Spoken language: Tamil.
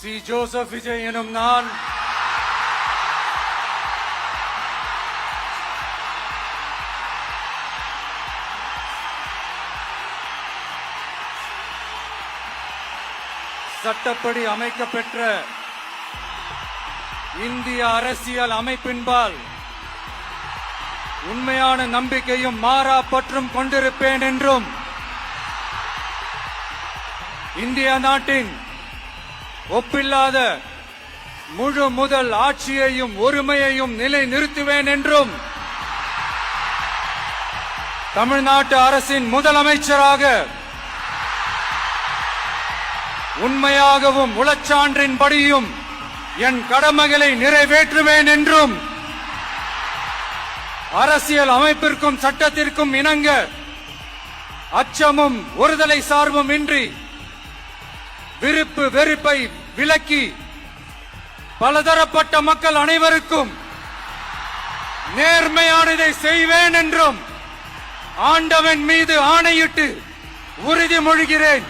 சி ஜோசப் விஜய் எனும் நான் சட்டப்படி அமைக்கப்பெற்ற இந்திய அரசியல் அமைப்பின்பால் உண்மையான நம்பிக்கையும் மாறா பற்றும் கொண்டிருப்பேன் என்றும் இந்திய நாட்டின் ஒப்பில்லாத முழு முதல் ஆட்சியையும் ஒருமையையும் நிலைநிறுத்துவேன் என்றும் தமிழ்நாட்டு அரசின் முதலமைச்சராக உண்மையாகவும் உளச்சான்றின்படியும் என் கடமைகளை நிறைவேற்றுவேன் என்றும் அரசியல் அமைப்பிற்கும் சட்டத்திற்கும் இணங்க அச்சமும் ஒருதலை சார்பும் இன்றி விருப்பு வெறுப்பை விலக்கி பலதரப்பட்ட மக்கள் அனைவருக்கும் நேர்மையானதை செய்வேன் என்றும் ஆண்டவன் மீது ஆணையிட்டு உறுதிமொழிகிறேன்.